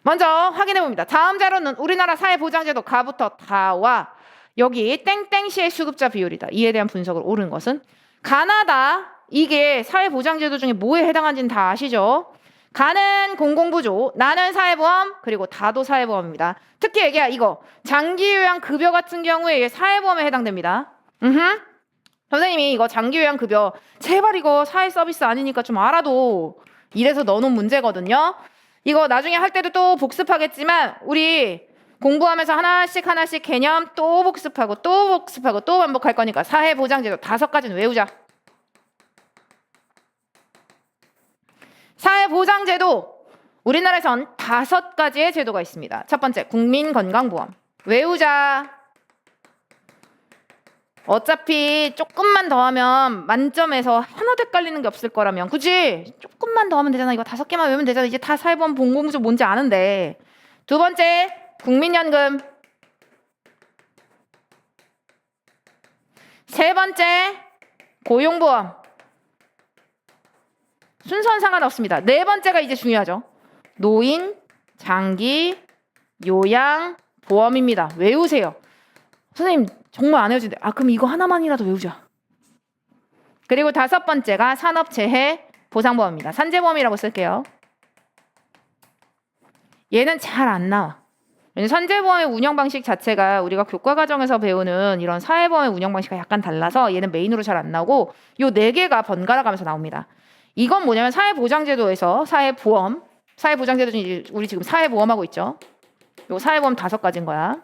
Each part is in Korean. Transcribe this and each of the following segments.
먼저 확인해 봅니다. 다음 자료는 우리나라 사회보장제도 가부터 다와 여기 땡땡시의 수급자 비율이다. 이에 대한 분석을 옳은 것은 가나다, 이게 사회보장제도 중에 뭐에 해당하는지는 다 아시죠? 가는 공공부조, 나는 사회보험, 그리고 다도 사회보험입니다. 특히 얘기야 이거 장기요양급여 같은 경우에 사회보험에 해당됩니다. 선생님이 이거 장기요양급여 제발 이거 사회서비스 아니니까 좀 알아도 이래서 넣어놓은 문제거든요. 이거 나중에 할 때도 또 복습하겠지만 우리 공부하면서 하나씩 개념 또 복습하고 또 반복할 거니까 사회보장제도 5가지는 외우자. 사회보장제도 우리나라에선 5가지의 제도가 있습니다. 첫 번째 국민건강보험 외우자. 어차피 조금만 더 하면 만점에서 하나도 헷갈리는 게 없을 거라면 그치? 조금만 더 하면 되잖아. 이거 5개만 외우면 되잖아. 이제 다 사회보험 공공부조 뭔지 아는데. 두 번째 국민연금. 세 번째 고용보험. 순서는 상관없습니다. 네 번째가 이제 중요하죠. 노인, 장기, 요양, 보험입니다. 외우세요. 선생님 정말 안 외워진대. 그럼 이거 하나만이라도 외우자. 그리고 5번째가 산업재해 보상보험입니다. 산재보험이라고 쓸게요. 얘는 잘 안 나와. 산재보험의 운영 방식 자체가 우리가 교과과정에서 배우는 이런 사회보험의 운영 방식과 약간 달라서 얘는 메인으로 잘 안 나오고 요 4개가 번갈아 가면서 나옵니다. 이건 뭐냐면 사회보장제도에서 사회보장제도 중에 우리 지금 사회보험하고 있죠. 요 사회보험 5가지인 거야.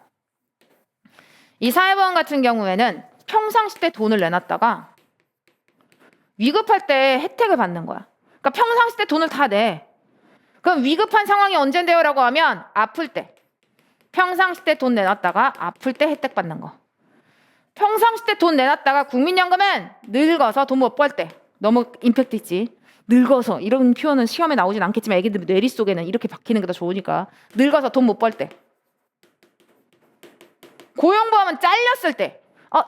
이 사회보험 같은 경우에는 평상시 때 돈을 내놨다가 위급할 때 혜택을 받는 거야. 그러니까 평상시 때 돈을 다 내. 그럼 위급한 상황이 언젠데요? 라고 하면 아플 때. 평상시 때 돈 내놨다가 아플 때 혜택 받는 거. 평상시 때 돈 내놨다가 국민연금은 늙어서 돈 못 벌 때. 너무 임팩트 있지. 늙어서 이런 표현은 시험에 나오진 않겠지만 애기들 뇌리 속에는 이렇게 박히는 게 더 좋으니까 늙어서 돈 못 벌 때. 고용보험은 잘렸을 때.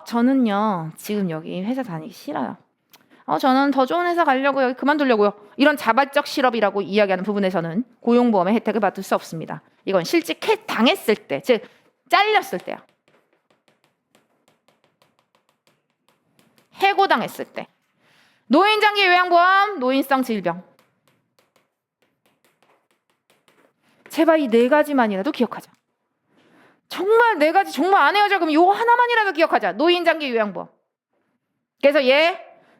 저는요 지금 여기 회사 다니기 싫어요. 저는 더 좋은 회사 가려고 여기 그만두려고요. 이런 자발적 실업이라고 이야기하는 부분에서는 고용보험의 혜택을 받을 수 없습니다. 이건 실직 당했을 때, 즉 잘렸을 때야. 해고당했을 때. 노인장기 요양보험, 노인성 질병. 제발 이 4가지만이라도 기억하자. 정말 4가지 정말 안 헤어져. 그럼 요 하나만이라도 기억하자. 노인장기 요양보험. 그래서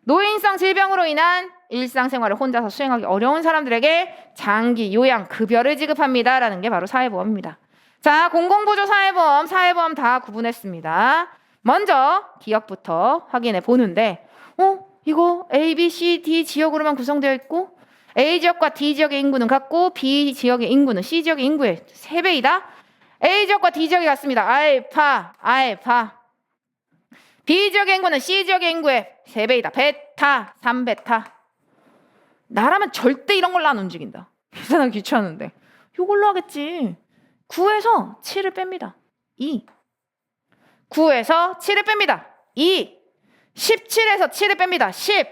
노인성 질병으로 인한 일상생활을 혼자서 수행하기 어려운 사람들에게 장기 요양 급여를 지급합니다. 라는 게 바로 사회보험입니다. 자, 공공부조 사회보험 다 구분했습니다. 먼저 기억부터 확인해 보는데 이거 A, B, C, D 지역으로만 구성되어 있고 A 지역과 D 지역의 인구는 같고 B 지역의 인구는 C 지역의 인구의 3배이다. A 지역과 D 지역이 같습니다. 알파. B 지역의 인구는 C 지역의 인구의 3배이다. 베타, 3베타. 나라면 절대 이런 걸로 안 움직인다. 계산하기 귀찮은데. 이걸로 하겠지. 9에서 7을 뺍니다. 2. 9에서 7을 뺍니다. 2. 17에서 7을 뺍니다. 10.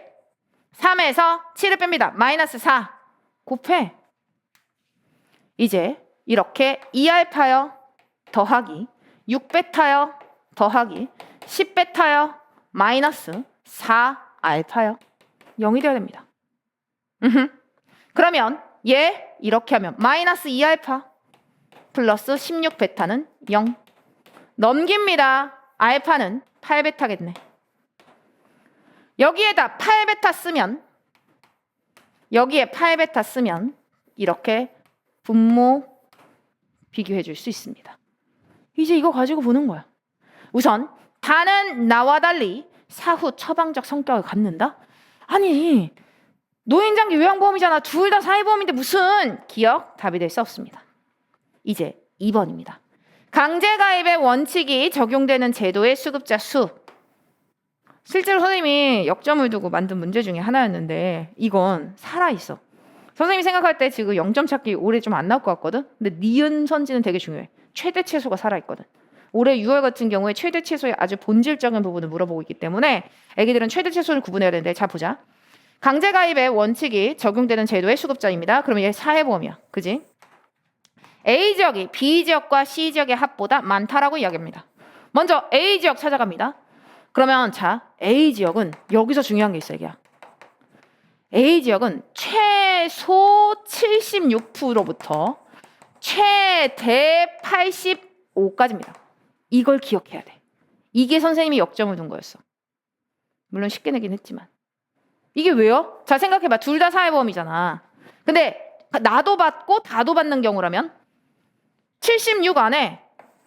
3에서 7을 뺍니다. 마이너스 4. 곱해. 이제 이렇게 2알파요 더하기 6베타요 더하기 10베타요 마이너스 4알파요 0이 되어야 됩니다. 그러면 이렇게 하면 마이너스 2알파 플러스 16베타는 0 넘깁니다. 알파는 8베타겠네. 여기에다 8베타 쓰면 여기에 8베타 쓰면 이렇게 분모 비교해 줄 수 있습니다. 이제 이거 가지고 보는 거야. 우선 다는 나와 달리 사후 처방적 성격을 갖는다? 아니 노인장기 요양보험이잖아. 둘 다 사회보험인데 무슨 기억? 답이 될 수 없습니다. 이제 2번입니다. 강제가입의 원칙이 적용되는 제도의 수급자 수. 실제로 선생님이 역점을 두고 만든 문제 중에 하나였는데 이건 살아있어. 선생님이 생각할 때 지금 0점 찾기 올해 좀 안 나올 것 같거든. 근데 니은 선지는 되게 중요해. 최대 최소가 살아있거든. 올해 6월 같은 경우에 최대 최소의 아주 본질적인 부분을 물어보고 있기 때문에 애기들은 최대 최소를 구분해야 되는데 자 보자. 강제가입의 원칙이 적용되는 제도의 수급자입니다. 그러면 얘 사회보험이야. 그지? A지역이 B지역과 C지역의 합보다 많다라고 이야기합니다. 먼저 A지역 찾아갑니다. 그러면 자, A지역은 여기서 중요한 게 있어요. 이게야. A지역은 최소 76%부터 최대 85까지입니다. 이걸 기억해야 돼. 이게 선생님이 역점을 둔 거였어. 물론 쉽게 내긴 했지만. 이게 왜요? 자, 생각해봐. 둘 다 사회보험이잖아. 근데 나도 받고 다도 받는 경우라면 76 안에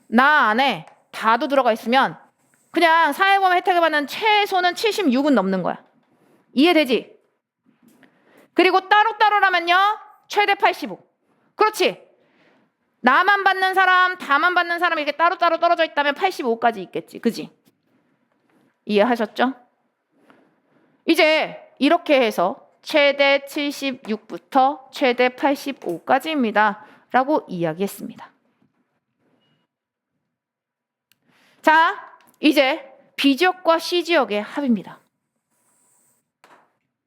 나 안에 다도 들어가 있으면 그냥 사회보험 혜택을 받는 최소는 76은 넘는 거야. 이해되지? 그리고 따로따로라면요. 최대 85. 그렇지. 나만 받는 사람, 다만 받는 사람 이렇게 따로따로 떨어져 있다면 85까지 있겠지. 그지? 이해하셨죠? 이제 이렇게 해서 최대 76부터 최대 85까지입니다. 라고 이야기했습니다. 자, 이제 B지역과 C지역의 합입니다.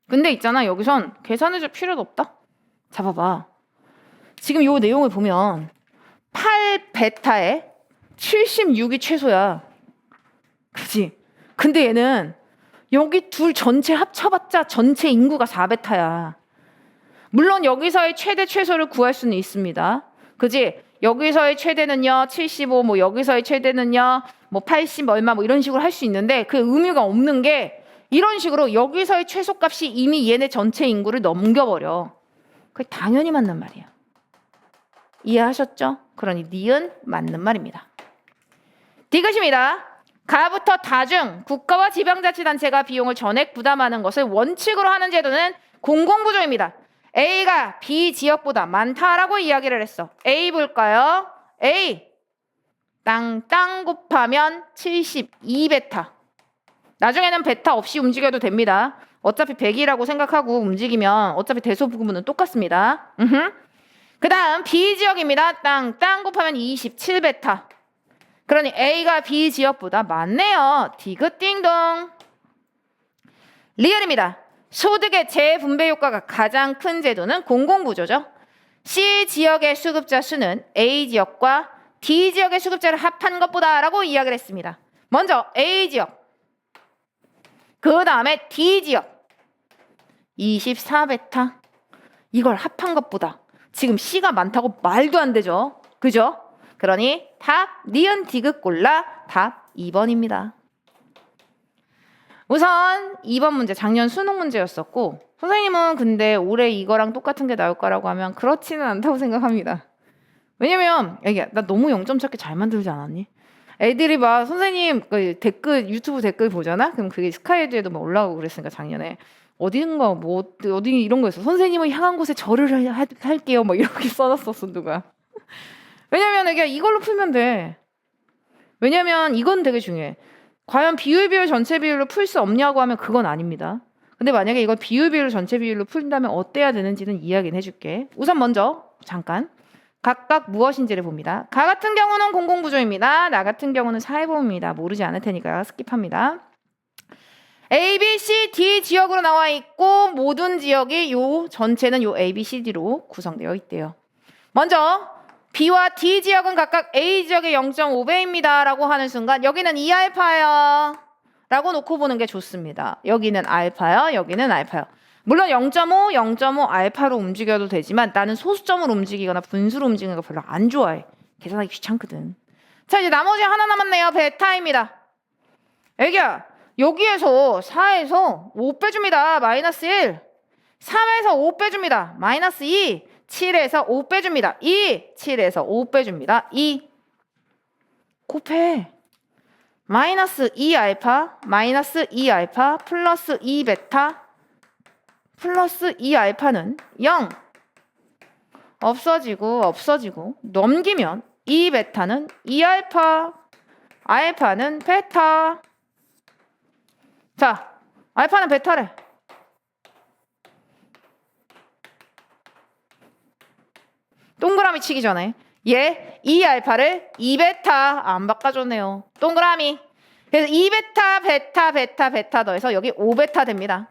근데 있잖아, 여기선 계산해줄 필요도 없다. 자, 봐봐. 지금 요 내용을 보면 8베타에 76이 최소야. 그치? 근데 얘는 여기 둘 전체 합쳐봤자 전체 인구가 4베타야. 물론 여기서의 최대 최소를 구할 수는 있습니다. 그지? 여기서의 최대는요 75, 뭐 여기서의 최대는요 뭐 80 얼마 뭐 이런 식으로 할 수 있는데 그 의미가 없는 게 이런 식으로 여기서의 최소값이 이미 얘네 전체 인구를 넘겨버려. 그게 당연히 맞는 말이야. 이해하셨죠? 그러니 니은 맞는 말입니다. 디귿입니다. 가부터 다 중 국가와 지방자치단체가 비용을 전액 부담하는 것을 원칙으로 하는 제도는 공공부조입니다. A가 B 지역보다 많다라고 이야기를 했어. A 볼까요? A 땅 곱하면 72베타. 나중에는 베타 없이 움직여도 됩니다. 어차피 100이라고 생각하고 움직이면 어차피 대소부분은 똑같습니다. 그 다음 B 지역입니다. 땅 곱하면 27베타. 그러니 A가 B 지역보다 많네요. 디귿띵동. 리얼입니다. 소득의 재분배 효과가 가장 큰 제도는 공공부조죠. C 지역의 수급자 수는 A 지역과 D 지역의 수급자를 합한 것보다 라고 이야기를 했습니다. 먼저 A 지역, 그 다음에 D 지역 24베타. 이걸 합한 것보다 지금 C가 많다고 말도 안 되죠. 그죠? 그러니 답 니은 디귿 골라 답 2번입니다. 우선 2번 문제 작년 수능 문제였었고 선생님은 근데 올해 이거랑 똑같은 게 나올 거라고 하면 그렇지는 않다고 생각합니다. 왜냐면 이게 나 너무 0점 찾기 잘 만들지 않았니? 애들이 막 선생님 그 댓글 유튜브 댓글 보잖아? 그럼 그게 스카이드에도 막 올라오고 그랬으니까 작년에 어딘가 뭐 어디 이런 거 있어. 선생님을 향한 곳에 절을 할게요. 뭐 이렇게 써놨었어 누가. 왜냐면 이게 이걸로 풀면 돼. 왜냐면 이건 되게 중요해. 과연 비율 전체 비율로 풀 수 없냐고 하면 그건 아닙니다. 근데 만약에 이걸 비율 전체 비율로 풀다면 어때야 되는지는 이야기는 해줄게. 우선 먼저 잠깐 각각 무엇인지를 봅니다. 가 같은 경우는 공공부조입니다. 나 같은 경우는 사회보험입니다. 모르지 않을 테니까 스킵합니다. A, B, C, D 지역으로 나와 있고 모든 지역이 요 전체는 요 A, B, C, D로 구성되어 있대요. 먼저 B와 D 지역은 각각 A 지역의 0.5배입니다. 라고 하는 순간 여기는 2알파요. 라고 놓고 보는 게 좋습니다. 여기는 알파요. 여기는 알파요. 물론 0.5, 0.5 알파로 움직여도 되지만 나는 소수점으로 움직이거나 분수로 움직이는 거 별로 안 좋아해. 계산하기 귀찮거든. 자, 이제 나머지 하나 남았네요. 베타입니다. 애기야, 여기에서 4에서 5 빼줍니다. 마이너스 1. 3에서 5 빼줍니다. 마이너스 2. 7에서 5 빼줍니다. 2. 7에서 5 빼줍니다. 2. 곱해. 마이너스 2알파, 마이너스 2알파, 플러스 2베타, 플러스 2알파는 0. 없어지고 넘기면 2베타는 2알파, 알파는 베타. 자, 알파는 베타래. 동그라미 치기 전에 얘 2알파를 2베타 안 바꿔줬네요. 동그라미. 그래서 2베타, 베타 더해서 여기 5베타 됩니다.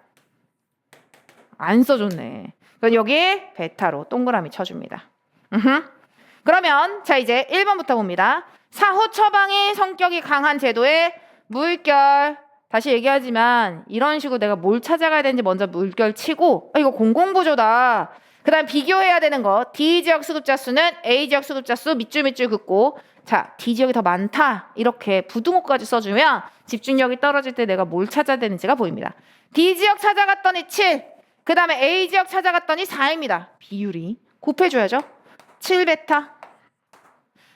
안 써줬네. 그럼 여기 베타로 동그라미 쳐줍니다. 그러면 자 이제 1번부터 봅니다. 사후 처방이 성격이 강한 제도의 물결. 다시 얘기하지만 이런 식으로 내가 뭘 찾아가야 되는지 먼저 물결 치고 이거 공공부조다. 그 다음 비교해야 되는 거 D지역 수급자 수는 A지역 수급자 수 밑줄 긋고 자 D지역이 더 많다 이렇게 부등호까지 써주면 집중력이 떨어질 때 내가 뭘 찾아야 되는지가 보입니다. D지역 찾아갔더니 7, 그 다음에 A지역 찾아갔더니 4입니다. 비율이 곱해줘야죠. 7베타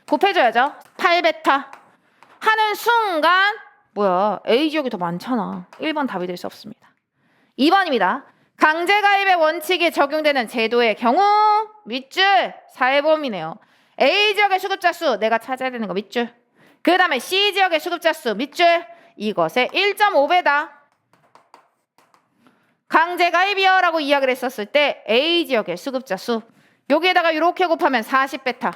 곱해줘야죠. 8베타 하는 순간 뭐야 A지역이 더 많잖아. 1번 답이 될 수 없습니다. 2번입니다. 강제가입의 원칙이 적용되는 제도의 경우 밑줄 4해범이네요. A지역의 수급자 수 내가 찾아야 되는 거 밑줄. 그 다음에 C지역의 수급자 수 밑줄. 이것의 1.5배다. 강제가입이요 라고 이야기를 했었을 때 A지역의 수급자 수 여기에다가 이렇게 곱하면 40베타.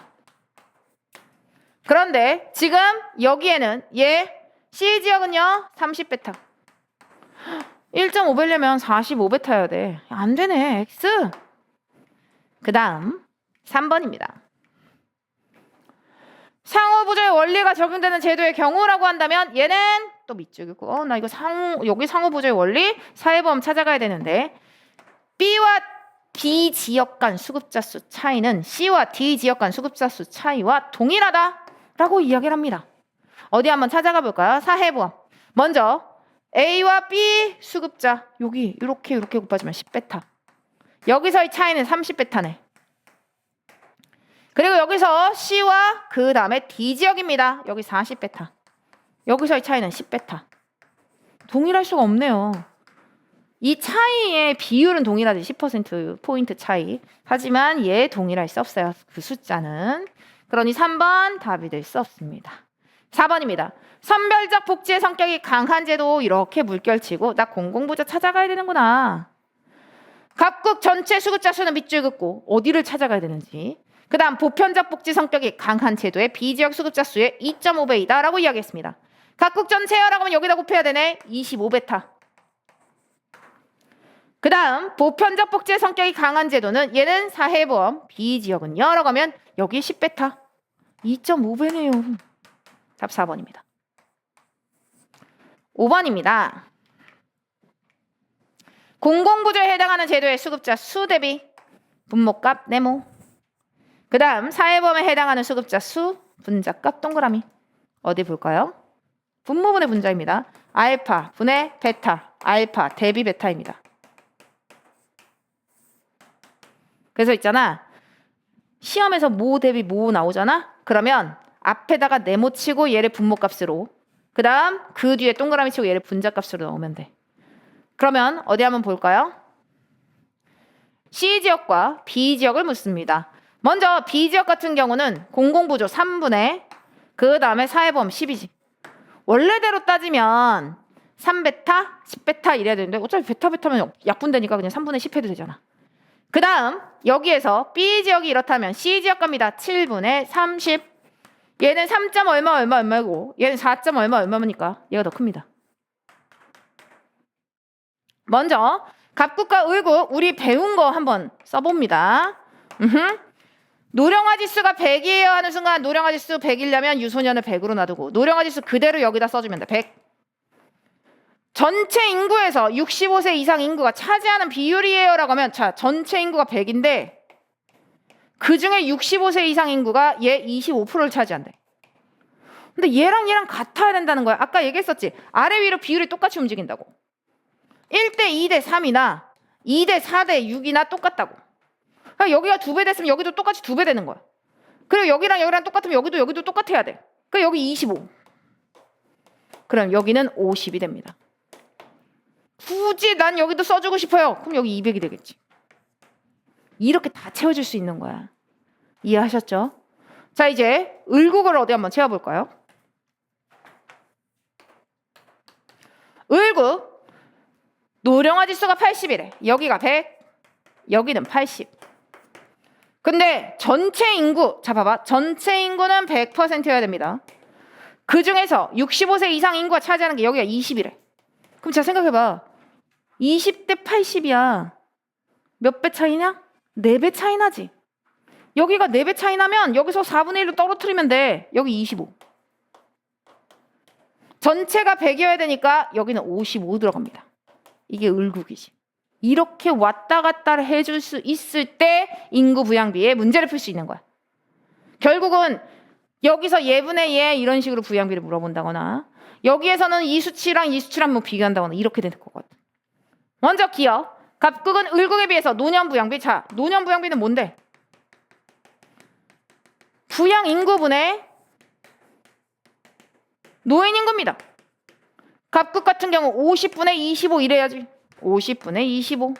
그런데 지금 여기에는 C지역은요 30베타. 1.5배려면 45베타여야 돼. 안 되네. X. 그 다음 3번입니다. 상호부조의 원리가 적용되는 제도의 경우라고 한다면 얘는 또 밑줄이고 나 이거 여기 상호부조의 원리 4해범 찾아가야 되는데 B와 B 지역 간 수급자 수 차이는 C와 D 지역 간 수급자 수 차이와 동일하다라고 이야기를 합니다. 어디 한번 찾아가 볼까요? 4해범. 먼저 A와 B 수급자 여기 이렇게 곱해주면 10베타. 여기서의 차이는 30베타네. 그리고 여기서 C와 그 다음에 D 지역입니다. 여기 40베타. 여기서의 차이는 10베타. 동일할 수가 없네요. 이 차이의 비율은 동일하지. 10%포인트 차이. 하지만 얘 동일할 수 없어요. 그 숫자는. 그러니 3번 답이 될 수 없습니다. 4번입니다. 선별적 복지의 성격이 강한 제도 이렇게 물결치고 나 공공부조 찾아가야 되는구나. 각국 전체 수급자 수는 밑줄 긋고 어디를 찾아가야 되는지. 그 다음 보편적 복지 성격이 강한 제도의 B지역 수급자 수의 2.5배이다 라고 이야기했습니다. 각국 전체요라고 하면 여기다 곱해야 되네. 25베타. 그 다음 보편적 복지의 성격이 강한 제도는 얘는 4해범 B지역은요 라고 하면 여기 10베타. 2.5배네요. 답 4번입니다. 5번입니다. 공공부조에 해당하는 제도의 수급자 수 대비 분모값 네모. 그 다음 4해범에 해당하는 수급자 수 분자값 동그라미. 어디 볼까요? 분모분의 분자입니다. 알파 분의 베타. 알파 대비 베타입니다. 그래서 있잖아. 시험에서 모 대비 모 나오잖아. 그러면 앞에다가 네모 치고 얘를 분모값으로 그 다음 그 뒤에 동그라미 치고 얘를 분자값으로 넣으면 돼. 그러면 어디 한번 볼까요? C지역과 B지역을 묻습니다. 먼저 B지역 같은 경우는 공공부조 3분의 그 다음에 4해범 10이지. 원래대로 따지면 3베타, 10베타 이래야 되는데 어차피 베타면 약분되니까 그냥 3분의 10 해도 되잖아. 그 다음 여기에서 B지역이 이렇다면 C지역 갑니다. 7분의 30. 얘는 3. 얼마고 얘는 4. 얼마니까 얘가 더 큽니다. 먼저 갑국과 을국 우리 배운 거 한번 써봅니다. 노령화 지수가 100이에요 하는 순간 노령화 지수 100이려면 유소년을 100으로 놔두고 노령화 지수 그대로 여기다 써주면 돼. 100. 전체 인구에서 65세 이상 인구가 차지하는 비율이에요 라고 하면 자 전체 인구가 100인데 그중에 65세 이상 인구가 얘 25%를 차지한대. 근데 얘랑 같아야 된다는 거야. 아까 얘기했었지. 아래 위로 비율이 똑같이 움직인다고. 1대 2대 3이나 2대 4대 6이나 똑같다고. 그러니까 여기가 2배 됐으면 여기도 똑같이 2배 되는 거야. 그리고 여기랑 똑같으면 여기도 똑같아야 돼. 그러니까 여기 25. 그럼 여기는 50이 됩니다. 굳이 난 여기도 써주고 싶어요. 그럼 여기 200이 되겠지. 이렇게 다 채워줄 수 있는 거야. 이해하셨죠? 자 이제 을국을 어디 한번 채워볼까요? 을국 노령화 지수가 80이래. 여기가 100, 여기는 80. 근데 전체 인구, 자 봐봐. 전체 인구는 100%여야 됩니다. 그 중에서 65세 이상 인구가 차지하는 게 여기가 20이래. 그럼 자 생각해봐. 20대 80이야. 몇 배 차이냐? 4배 차이 나지. 여기가 4배 차이 나면 여기서 4분의 1로 떨어뜨리면 돼. 여기 25. 전체가 100이어야 되니까 여기는 55 들어갑니다. 이게 을국이지. 이렇게 왔다 갔다 해줄 수 있을 때 인구 부양비의 문제를 풀 수 있는 거야. 결국은 여기서 예분의 예 이런 식으로 부양비를 물어본다거나 여기에서는 이 수치랑 이 수치랑 뭐 비교한다거나 이렇게 되는 거거든. 먼저 기억. 갑국은 을국에 비해서 노년 부양비. 자, 노년 부양비는 뭔데? 부양 인구분의 노인 인구입니다. 갑국 같은 경우 50분의 25 이래야지. 50분의 25.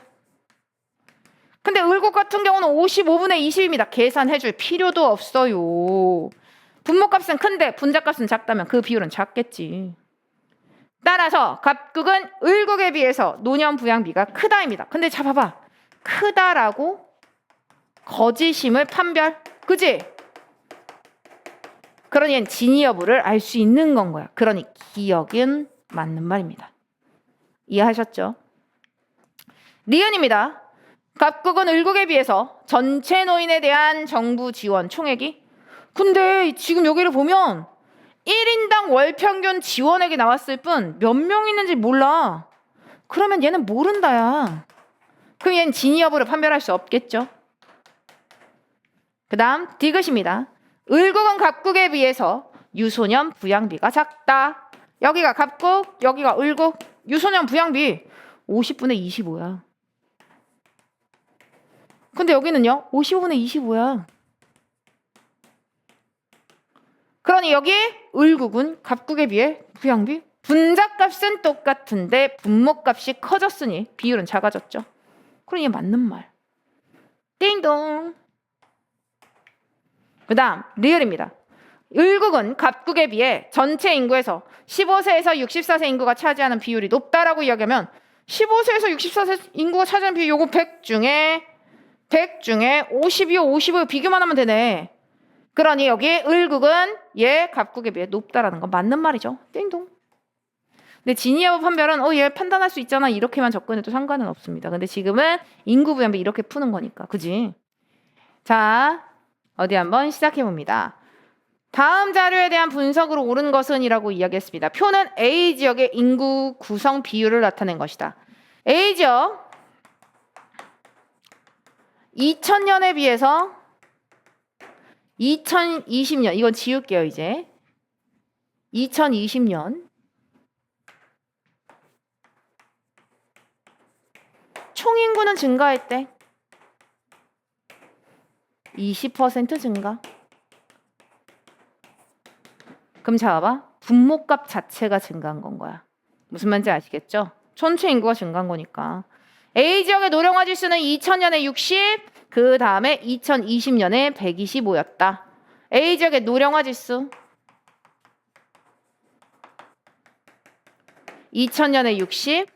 근데 을국 같은 경우는 55분의 20입니다. 계산해줄 필요도 없어요. 분모값은 큰데 분자값은 작다면 그 비율은 작겠지. 따라서 갑국은 을국에 비해서 노년 부양비가 크다입니다. 근데 자 봐봐. 크다라고 거짓임을 판별. 그지? 그러니 얘는 진위 여부를 알 수 있는 건 거야. 그러니 기억은 맞는 말입니다. 이해하셨죠? 니은입니다. 갑국은 을국에 비해서 전체 노인에 대한 정부 지원 총액이 근데 지금 여기를 보면 1인당 월 평균 지원액이 나왔을 뿐 몇 명 있는지 몰라. 그러면 얘는 모른다야. 그럼 얘는 진위 여부를 판별할 수 없겠죠. 그 다음 디귿입니다. 을국은 갑국에 비해서 유소년 부양비가 작다. 여기가 갑국, 여기가 을국. 유소년 부양비 50분의 25야. 근데 여기는요 55분의 25야. 그러니 여기 을국은 갑국에 비해 부양비 분자값은 똑같은데 분모값이 커졌으니 비율은 작아졌죠. 그러니 이게 맞는 말. 띵동. 그 다음 리을입니다. 을국은 갑국에 비해 전체 인구에서 15세에서 64세 인구가 차지하는 비율이 높다라고 이야기하면 15세에서 64세 인구가 차지하는 비율 요거 100 중에 50이요 비교만 하면 되네. 그러니 여기 을국은 얘 갑국에 비해 높다라는 건 맞는 말이죠. 띵동. 근데 진위 여부 판별은 얘 판단할 수 있잖아 이렇게만 접근해도 상관은 없습니다. 근데 지금은 인구 부양비 이렇게 푸는 거니까 그지? 자 어디 한번 시작해 봅니다. 다음 자료에 대한 분석으로 옳은 것은 이라고 이야기했습니다. 표는 A지역의 인구 구성 비율을 나타낸 것이다. A지역 2000년에 비해서 2020년 이건 지울게요 이제 2020년 총인구는 증가했대. 20% 증가. 그럼 자 봐봐. 분모값 자체가 증가한 건 거야. 무슨 말인지 아시겠죠? 전체 인구가 증가한 거니까. A지역의 노령화 지수는 2000년에 60, 그 다음에 2020년에 125였다. A지역의 노령화 지수 2000년에 60,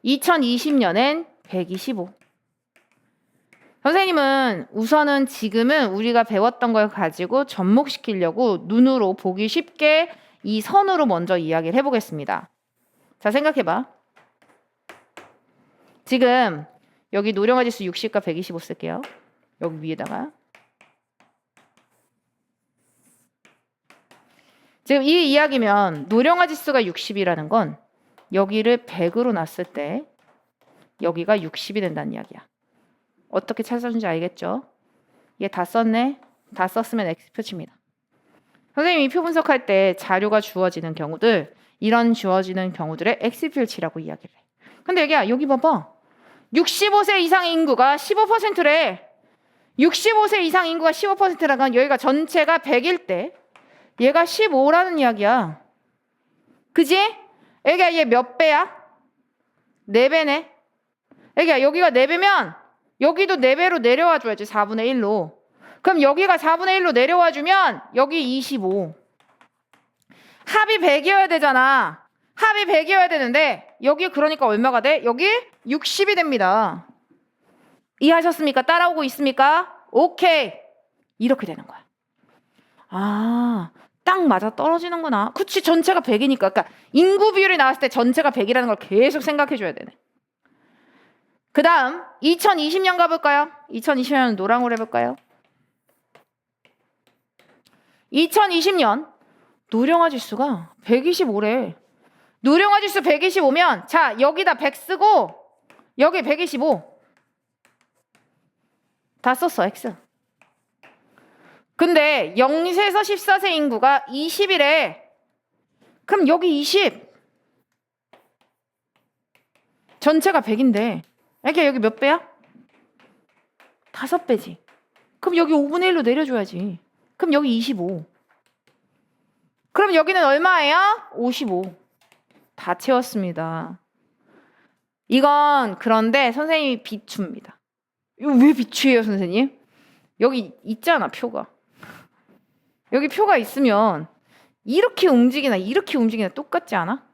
2020년엔 125. 선생님은 우선은 지금은 우리가 배웠던 걸 가지고 접목시키려고 눈으로 보기 쉽게 이 선으로 먼저 이야기를 해보겠습니다. 자, 생각해봐. 지금 여기 노령화 지수 60과 125 쓸게요. 여기 위에다가. 지금 이 이야기면 노령화 지수가 60이라는 건 여기를 100으로 놨을 때 여기가 60이 된다는 이야기야. 어떻게 찾았는지 알겠죠? 얘 다 썼네? 다 썼으면 X표 칩니다. 선생님이 표 분석할 때 자료가 주어지는 경우들 이런 주어지는 경우들의 X표를 치라고 이야기를 해. 근데 여기 봐봐. 65세 이상 인구가 15%래. 65세 이상 인구가 15%라면 여기가 전체가 100일 때 얘가 15라는 이야기야. 그지? 애기야 얘 몇 배야? 4배네. 애기야 여기가 4배면 여기도 4배로 내려와 줘야지. 4분의 1로. 그럼 여기가 4분의 1로 내려와 주면 여기 25. 합이 100이어야 되잖아. 합이 100이어야 되는데 여기 그러니까 얼마가 돼? 여기 60이 됩니다. 이해하셨습니까? 따라오고 있습니까? 오케이. 이렇게 되는 거야. 아, 딱 맞아 떨어지는구나. 그치, 전체가 100이니까. 그러니까 인구 비율이 나왔을 때 전체가 100이라는 걸 계속 생각해 줘야 되네. 그 다음 2020년 가볼까요? 2020년 노랑으로 해볼까요? 2020년 노령화 지수가 125래. 노령화 지수 125면 자 여기다 100 쓰고 여기 125 다 썼어 X. 근데 0세에서 14세 인구가 20이래. 그럼 여기 20 전체가 100인데 이렇게 여기 몇 배야? 5배지. 그럼 여기 5분의 1로 내려줘야지. 그럼 여기 25. 그럼 여기는 얼마예요? 55. 다 채웠습니다. 이건 그런데 선생님이 비추입니다. 이거 왜 비추예요, 선생님? 여기 있잖아, 표가. 여기 표가 있으면 이렇게 움직이나 이렇게 움직이나 똑같지 않아?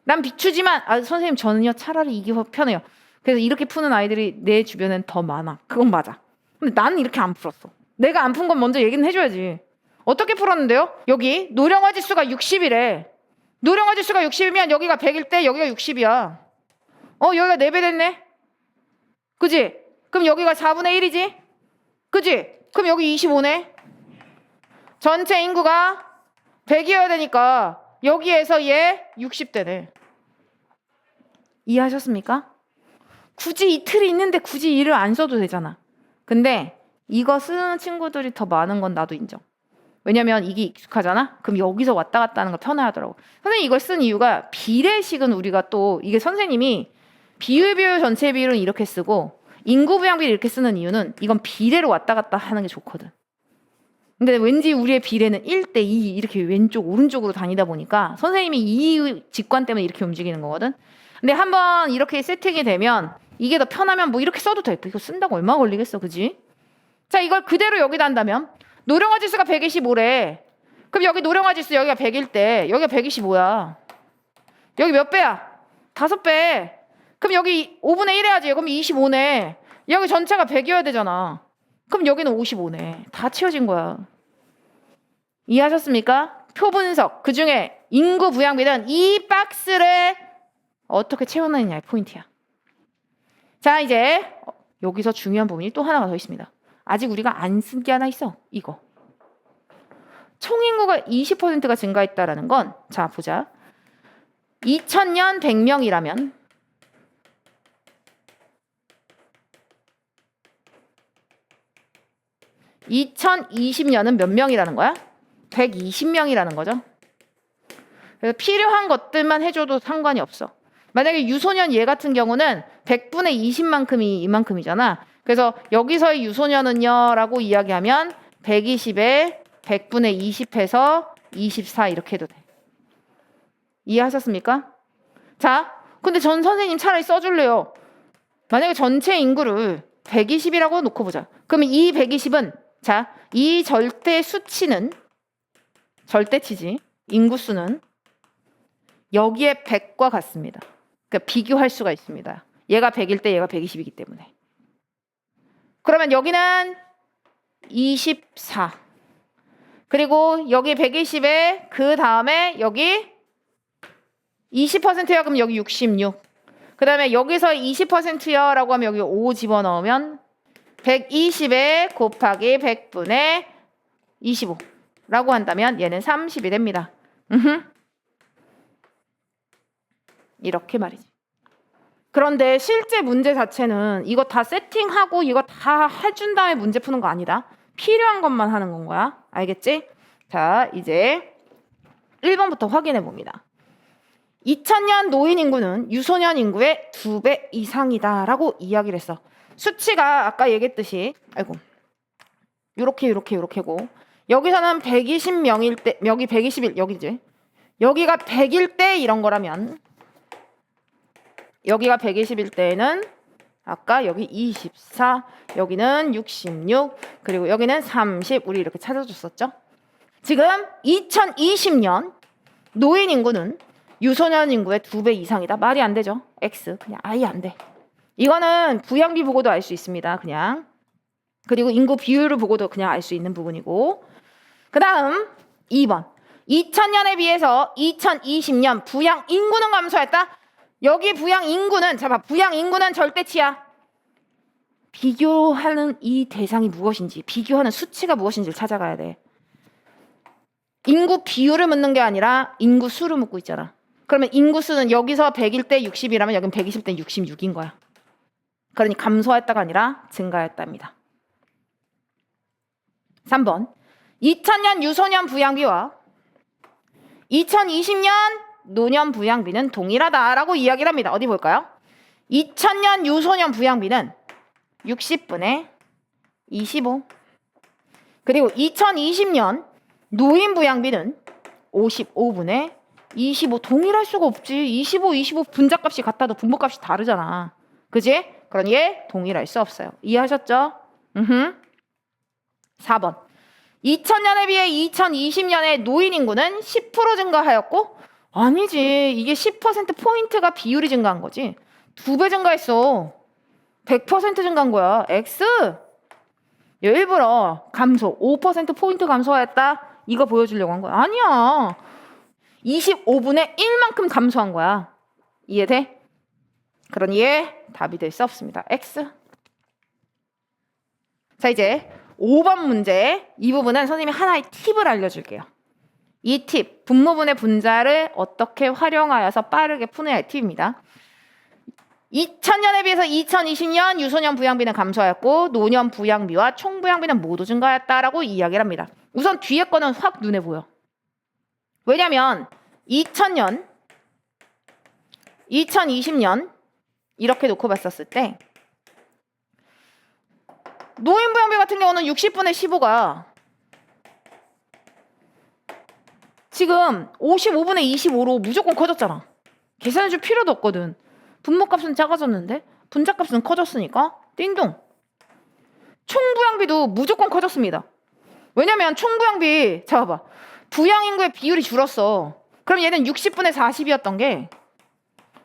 난 비추지만 선생님 저는요 차라리 이게 편해요. 그래서 이렇게 푸는 아이들이 내 주변엔 더 많아. 그건 맞아. 근데 나는 이렇게 안 풀었어. 내가 안 푼 건 먼저 얘기는 해줘야지. 어떻게 풀었는데요? 여기 노령화 지수가 60이래. 노령화 지수가 60이면 여기가 100일 때 여기가 60이야. 여기가 4배 됐네. 그지? 그럼 여기가 4분의 1이지? 그지? 그럼 여기 25네. 전체 인구가 100이어야 되니까 여기에서 얘 60대네. 이해하셨습니까? 굳이 이 틀이 있는데 굳이 이를 안 써도 되잖아. 근데 이거 쓰는 친구들이 더 많은 건 나도 인정. 왜냐면 이게 익숙하잖아? 그럼 여기서 왔다 갔다 하는 거 편하더라고. 선생님이 이걸 쓴 이유가 비례식은 우리가 또 이게 선생님이 비율 전체 비율은 이렇게 쓰고 인구 부양비를 이렇게 쓰는 이유는 이건 비례로 왔다 갔다 하는 게 좋거든. 근데 왠지 우리의 비례는 1대2 이렇게 왼쪽 오른쪽으로 다니다 보니까 선생님이 이 직관 때문에 이렇게 움직이는 거거든. 근데 한번 이렇게 세팅이 되면 이게 더 편하면 뭐 이렇게 써도 돼. 이거 쓴다고 얼마 걸리겠어, 그지? 자, 이걸 그대로 여기다 한다면 노령화 지수가 125래. 그럼 여기 노령화 지수 여기가 100일 때 여기가 125야. 여기 몇 배야? 5배. 그럼 여기 5분의 1 해야지. 그럼 25네. 여기 전체가 100이어야 되잖아. 그럼 여기는 55네. 다 채워진 거야. 이해하셨습니까? 표 분석. 그중에 인구 부양비는 이 박스를 어떻게 채워넣느냐의 포인트야. 자, 이제 여기서 중요한 부분이 또 하나가 더 있습니다. 아직 우리가 안 쓴 게 하나 있어. 이거. 총인구가 20%가 증가했다라는 건 자, 보자. 2000년 100명이라면 2020년은 몇 명이라는 거야? 120명이라는 거죠. 그래서 필요한 것들만 해줘도 상관이 없어. 만약에 유소년 얘 같은 경우는 100분의 20만큼이 이만큼이잖아. 그래서 여기서의 유소년은요 라고 이야기하면 120에 100분의 20 해서 24 이렇게 해도 돼. 이해하셨습니까? 자, 근데 전 선생님 차라리 써줄래요. 만약에 전체 인구를 120이라고 놓고 보자. 그러면 이 120은 자, 이 절대 수치는 절대치지 인구수는 여기에 100과 같습니다. 그러니까 비교할 수가 있습니다. 얘가 100일 때 얘가 120이기 때문에. 그러면 여기는 24. 그리고 여기 120에 그 다음에 여기 20%야 그럼 여기 66. 그 다음에 여기서 20%야 라고 하면 여기 5 집어넣으면 120에 곱하기 100분의 25 라고 한다면 얘는 30이 됩니다. 이렇게 말이지. 그런데 실제 문제 자체는 이거 다 세팅하고 이거 다 해준 다음에 문제 푸는 거 아니다. 필요한 것만 하는 건 거야. 알겠지? 자, 이제 1번부터 확인해 봅니다. 2000년 노인 인구는 유소년 인구의 2배 이상이다 라고 이야기를 했어. 수치가 아까 얘기했듯이 요렇게고 여기서는 120명일 때 여기 120일 여기지. 여기가 100일 때 이런 거라면 여기가 120일 때는 아까 여기 24, 여기는 66, 그리고 여기는 30 우리 이렇게 찾아줬었죠. 지금 2020년 노인 인구는 유소년 인구의 2배 이상이다. 말이 안 되죠. X 그냥 아예 안 돼. 이거는 부양비 보고도 알 수 있습니다. 그냥. 그리고 인구 비율을 보고도 그냥 알 수 있는 부분이고. 그 다음 2번. 2000년에 비해서 2020년 부양 인구는 감소했다. 여기 부양 인구는 잡아. 부양 인구는 절대치야. 비교하는 이 대상이 무엇인지, 비교하는 수치가 무엇인지를 찾아가야 돼. 인구 비율을 묻는 게 아니라 인구 수를 묻고 있잖아. 그러면 인구 수는 여기서 100일 때 60이라면 여긴 120 때 66인 거야. 그러니 감소했다가 아니라 증가했답니다. 3번. 2000년 유소년 부양비와 2020년 노년 부양비는 동일하다라고 이야기를 합니다. 어디 볼까요? 2000년 유소년 부양비는 60분의 25. 그리고 2020년 노인 부양비는 55분의 25. 동일할 수가 없지. 25 분자값이 같아도 분모값이 다르잖아. 그지? 그러니 동일할 수 없어요. 이해하셨죠? 4번. 2000년에 비해 2020년에 노인 인구는 10% 증가하였고, 아니지. 이게 10%포인트가 비율이 증가한 거지. 2배 증가했어. 100% 증가한 거야. X. 일부러 감소. 5%포인트 감소했다. 이거 보여주려고 한 거야. 아니야. 25분의 1만큼 감소한 거야. 이해돼? 그러니 답이 될 수 없습니다. X. 자, 이제 5번 문제. 이 부분은 선생님이 하나의 팁을 알려줄게요. 이 팁, 분모분의 분자를 어떻게 활용하여서 빠르게 푸느냐의 팁입니다. 2000년에 비해서 2020년 유소년 부양비는 감소하였고 노년 부양비와 총 부양비는 모두 증가했다라고 이야기를 합니다. 우선 뒤에 거는 확 눈에 보여. 왜냐면 2000년, 2020년 이렇게 놓고 봤었을 때 노인 부양비 같은 경우는 60분의 15가 지금 55분의 25로 무조건 커졌잖아. 계산해줄 필요도 없거든. 분모값은 작아졌는데 분자값은 커졌으니까 띵동. 총부양비도 무조건 커졌습니다. 왜냐면 총부양비 자 봐봐. 부양인구의 비율이 줄었어. 그럼 얘는 60분의 40이었던 게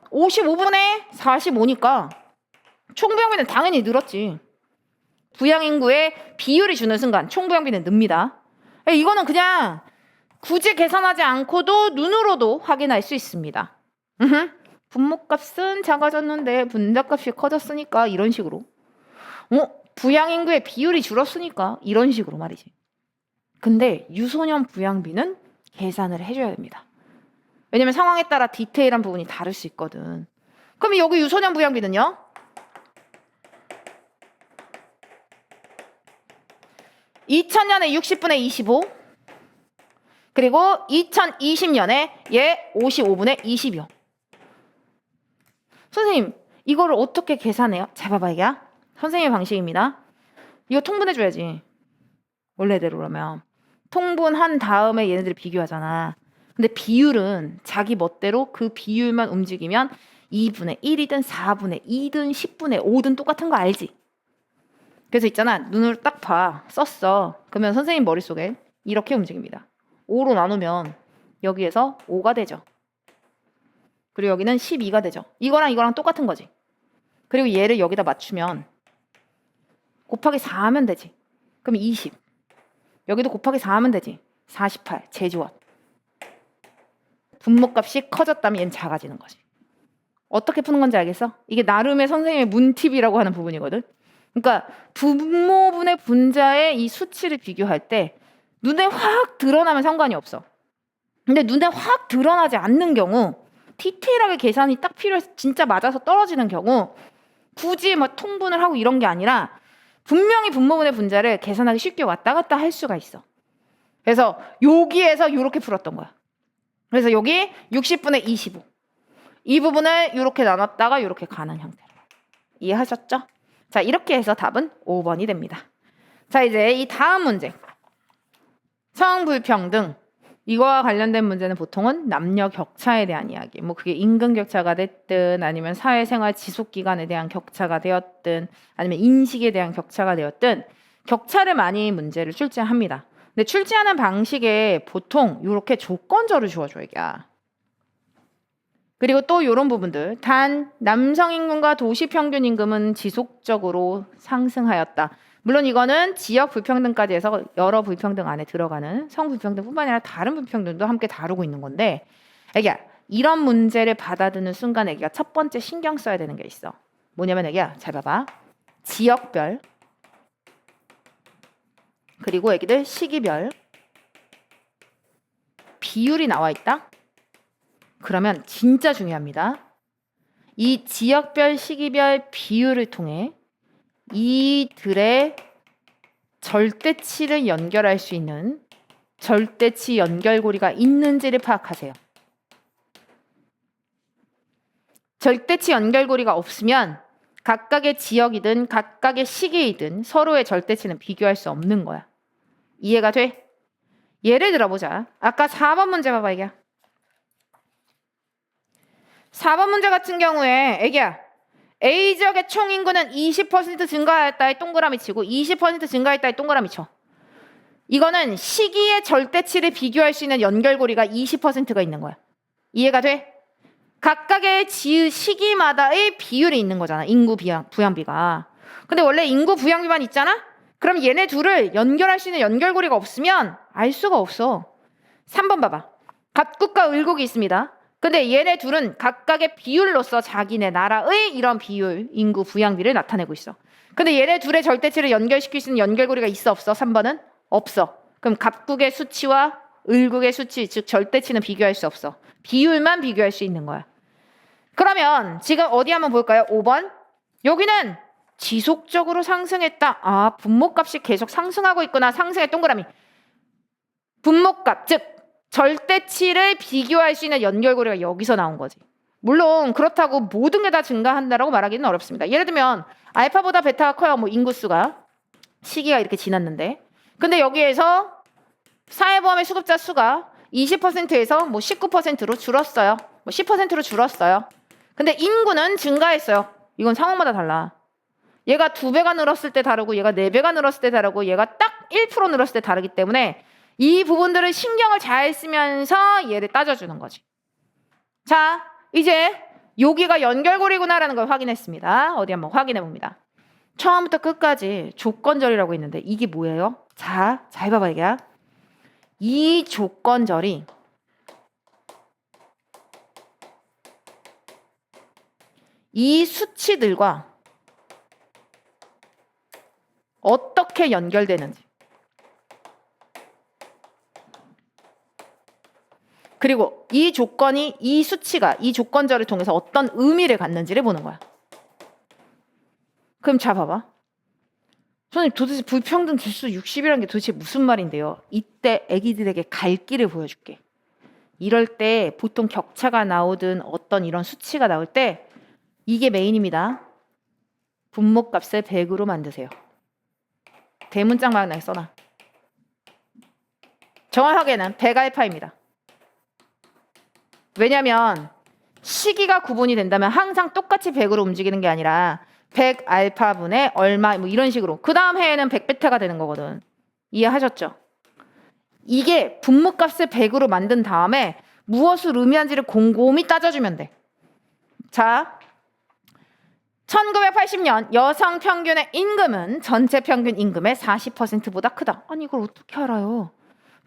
55분의 45니까 총부양비는 당연히 늘었지. 부양인구의 비율이 주는 순간 총부양비는 늡니다. 이거는 그냥 굳이 계산하지 않고도 눈으로도 확인할 수 있습니다. 분모값은 작아졌는데 분자값이 커졌으니까 이런 식으로. 부양인구의 비율이 줄었으니까 이런 식으로 말이지. 근데 유소년 부양비는 계산을 해줘야 됩니다. 왜냐면 상황에 따라 디테일한 부분이 다를 수 있거든. 그럼 여기 유소년 부양비는요? 2000년에 60분의 25 그리고 2020년에 얘 55분의 20이요. 선생님 이거를 어떻게 계산해요? 잘 봐봐 이게 선생님의 방식입니다. 이거 통분해줘야지. 원래대로라면 통분한 다음에 얘네들을 비교하잖아. 근데 비율은 자기 멋대로 그 비율만 움직이면 2분의 1이든 4분의 2든 10분의 5든 똑같은 거 알지? 그래서 있잖아. 눈으로 딱 봐. 썼어. 그러면 선생님 머릿속에 이렇게 움직입니다. 5로 나누면 여기에서 5가 되죠. 그리고 여기는 12가 되죠. 이거랑 똑같은 거지. 그리고 얘를 여기다 맞추면 곱하기 4 하면 되지. 그럼 20. 여기도 곱하기 4 하면 되지. 48. 제조합. 분모값이 커졌다면 얘는 작아지는 거지. 어떻게 푸는 건지 알겠어? 이게 나름의 선생님의 문팁이라고 하는 부분이거든. 그러니까 분모분의 분자의 이 수치를 비교할 때 눈에 확 드러나면 상관이 없어. 근데 눈에 확 드러나지 않는 경우 디테일하게 계산이 딱 필요해서 진짜 맞아서 떨어지는 경우 굳이 뭐 통분을 하고 이런 게 아니라 분명히 분모분의 분자를 계산하기 쉽게 왔다 갔다 할 수가 있어. 그래서 여기에서 이렇게 풀었던 거야. 그래서 여기 60분의 25 이 부분을 이렇게 나눴다가 이렇게 가는 형태로. 이해하셨죠? 자, 이렇게 해서 답은 5번이 됩니다. 자, 이제 이 다음 문제. 성불평등. 이거와 관련된 문제는 보통은 남녀 격차에 대한 이야기. 뭐 그게 임금 격차가 됐든 아니면 사회생활 지속 기간에 대한 격차가 되었든 아니면 인식에 대한 격차가 되었든 격차를 많이 문제를 출제합니다. 근데 출제하는 방식에 보통 이렇게 조건절을 주어줘야 돼. 그리고 또 이런 부분들. 단 남성 임금과 도시 평균 임금은 지속적으로 상승하였다. 물론 이거는 지역 불평등까지 해서 여러 불평등 안에 들어가는 성불평등뿐만 아니라 다른 불평등도 함께 다루고 있는 건데 애기야 이런 문제를 받아드는 순간 애기가 첫 번째 신경 써야 되는 게 있어. 뭐냐면 애기야 잘 봐봐. 지역별 그리고 애기들 시기별 비율이 나와 있다? 그러면 진짜 중요합니다. 이 지역별, 시기별 비율을 통해 이들의 절대치를 연결할 수 있는 절대치 연결고리가 있는지를 파악하세요. 절대치 연결고리가 없으면 각각의 지역이든 각각의 시기이든 서로의 절대치는 비교할 수 없는 거야. 이해가 돼? 예를 들어보자. 아까 4번 문제 봐봐, 애기야. 4번 문제 같은 경우에 애기야, A 지역의 총 인구는 20% 증가했다에 동그라미 치고 20% 증가했다에 동그라미 쳐. 이거는 시기의 절대치를 비교할 수 있는 연결고리가 20%가 있는 거야. 이해가 돼? 각각의 시기마다의 비율이 있는 거잖아. 인구 부양비가. 근데 원래 인구 부양비만 있잖아? 그럼 얘네 둘을 연결할 수 있는 연결고리가 없으면 알 수가 없어. 3번 봐봐. 갑국과 을국이 있습니다. 근데 얘네 둘은 각각의 비율로서 자기네 나라의 이런 비율, 인구 부양비를 나타내고 있어. 근데 얘네 둘의 절대치를 연결시킬 수 있는 연결고리가 있어, 없어? 3번은? 없어. 그럼 갑국의 수치와 을국의 수치, 즉 절대치는 비교할 수 없어. 비율만 비교할 수 있는 거야. 그러면 지금 어디 한번 볼까요? 5번. 여기는 지속적으로 상승했다. 아, 분모값이 계속 상승하고 있구나. 상승의 동그라미. 분모값, 즉 절대치를 비교할 수 있는 연결고리가 여기서 나온 거지. 물론 그렇다고 모든 게 다 증가한다라고 말하기는 어렵습니다. 예를 들면 알파보다 베타가 커요. 뭐 인구수가. 시기가 이렇게 지났는데. 근데 여기에서 사회보험의 수급자 수가 20%에서 뭐 19%로 줄었어요. 뭐 10%로 줄었어요. 근데 인구는 증가했어요. 이건 상황마다 달라. 얘가 2배가 늘었을 때 다르고 얘가 4배가 늘었을 때 다르고 얘가 딱 1% 늘었을 때 다르기 때문에 이 부분들을 신경을 잘 쓰면서 얘를 따져주는 거지. 자, 이제 여기가 연결고리구나라는 걸 확인했습니다. 어디 한번 확인해 봅니다. 처음부터 끝까지 조건절이라고 있는데 이게 뭐예요? 자, 잘 봐봐 이게. 이 조건절이 이 수치들과 어떻게 연결되는지, 그리고 이 조건이 이 수치가 이 조건절을 통해서 어떤 의미를 갖는지를 보는 거야. 그럼 자 봐봐. 선생님 도대체 불평등 지수 60이라는 게 도대체 무슨 말인데요? 이때 애기들에게 갈 길을 보여줄게. 이럴 때 보통 격차가 나오든 어떤 이런 수치가 나올 때 이게 메인입니다. 분모값을 100으로 만드세요. 대문짝 마그나에 써놔. 정확하게는 100알파입니다. 왜냐면 시기가 구분이 된다면 항상 똑같이 100으로 움직이는 게 아니라 100알파분의 얼마 뭐 이런 식으로 그 다음 해에는 100베타가 되는 거거든. 이해하셨죠? 이게 분모값을 100으로 만든 다음에 무엇을 의미한지를 곰곰이 따져주면 돼. 자, 1980년 여성 평균의 임금은 전체 평균 임금의 40%보다 크다. 아니 이걸 어떻게 알아요?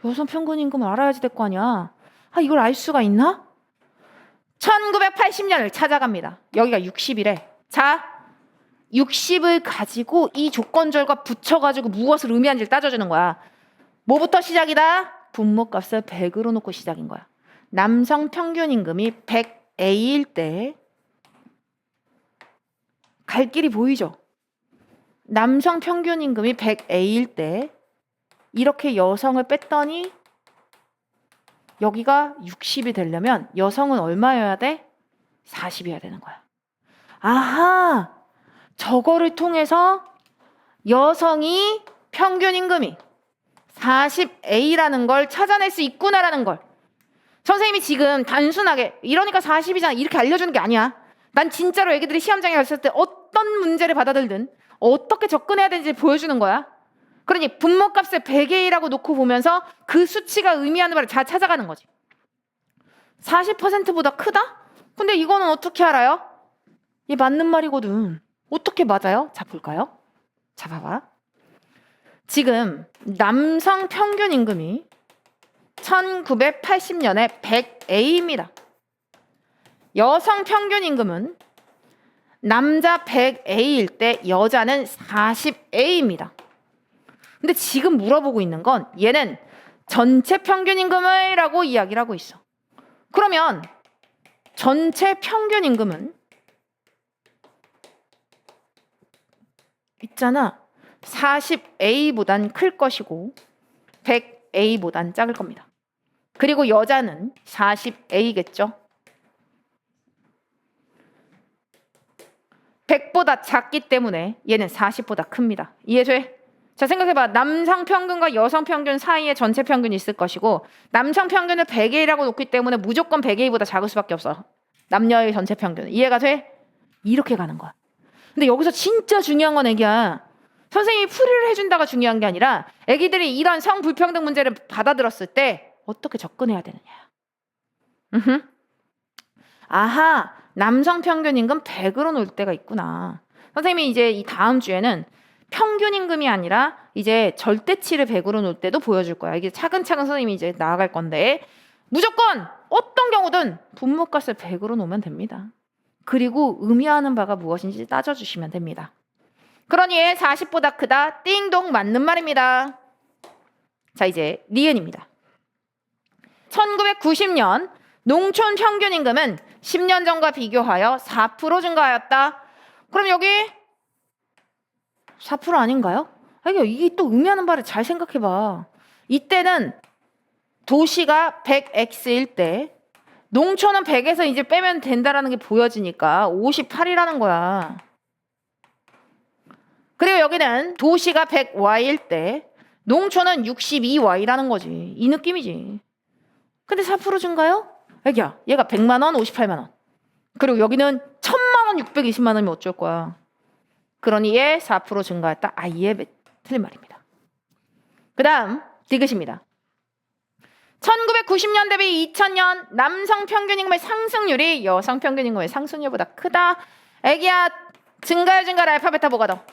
여성 평균 임금을 알아야지 될 거 아니야. 아, 이걸 알 수가 있나? 1980년을 찾아갑니다. 여기가 60이래. 자, 60을 가지고 이 조건절과 붙여가지고 무엇을 의미하는지를 따져주는 거야. 뭐부터 시작이다? 분모값을 100으로 놓고 시작인 거야. 남성 평균 임금이 100A일 때 갈 길이 보이죠? 남성 평균 임금이 100A일 때 이렇게 여성을 뺐더니 여기가 60이 되려면 여성은 얼마여야 돼? 40이어야 되는 거야. 아하! 저거를 통해서 여성이 평균 임금이 40A라는 걸 찾아낼 수 있구나라는 걸. 선생님이 지금 단순하게 이러니까 40이잖아 이렇게 알려주는 게 아니야. 난 진짜로 애기들이 시험장에 갔을 때 어떤 문제를 받아들든 어떻게 접근해야 되는지 보여주는 거야. 그러니 분모값을 100A라고 놓고 보면서 그 수치가 의미하는 바를 잘 찾아가는 거지. 40%보다 크다? 근데 이거는 어떻게 알아요? 얘 맞는 말이거든. 어떻게 맞아요? 자, 볼까요? 자, 봐봐. 지금 남성 평균 임금이 1980년에 100A입니다. 여성 평균 임금은 남자 100A일 때 여자는 40A입니다. 근데 지금 물어보고 있는 건 얘는 전체 평균 임금을 라고 이야기를 하고 있어. 그러면 전체 평균 임금은 있잖아. 40A보단 클 것이고 100A보단 작을 겁니다. 그리고 여자는 40A겠죠. 100보다 작기 때문에 얘는 40보다 큽니다. 이해돼? 자, 생각해봐. 남성 평균과 여성 평균 사이에 전체 평균이 있을 것이고 남성 평균을 100A라고 놓기 때문에 무조건 100A보다 작을 수밖에 없어. 남녀의 전체 평균. 이해가 돼? 이렇게 가는 거야. 근데 여기서 진짜 중요한 건 애기야. 선생님이 풀이를 해준다가 중요한 게 아니라 애기들이 이런 성불평등 문제를 받아들였을 때 어떻게 접근해야 되느냐. 아하, 남성 평균 임금 100으로 놓을 때가 있구나. 선생님이 이제 이 다음 주에는 평균 임금이 아니라 이제 절대치를 100으로 놓을 때도 보여줄 거야. 이게 차근차근 선생님이 이제 나아갈 건데 무조건 어떤 경우든 분모값을 100으로 놓으면 됩니다. 그리고 의미하는 바가 무엇인지 따져주시면 됩니다. 그러니 40보다 크다. 띵동 맞는 말입니다. 자, 이제 니은입니다. 1990년 농촌 평균 임금은 10년 전과 비교하여 4% 증가하였다. 그럼 여기 4% 아닌가요? 이게 또 의미하는 바를 잘 생각해봐. 이때는 도시가 100X일 때 농촌은 100에서 이제 빼면 된다라는 게 보여지니까 58이라는 거야. 그리고 여기는 도시가 100Y일 때 농촌은 62Y라는 거지. 이 느낌이지. 근데 4% 증가요? 애기야, 얘가 100만 원, 58만 원. 그리고 여기는 1000만 원, 620만 원이면 어쩔 거야. 그러니 얘 4% 증가했다. 얘 틀린 말입니다. 그 다음 디귿입니다. 1990년 대비 2000년 남성 평균 임금의 상승률이 여성 평균 임금의 상승률보다 크다. 애기야, 증가율 증가를 알파 베타 뭐가 더?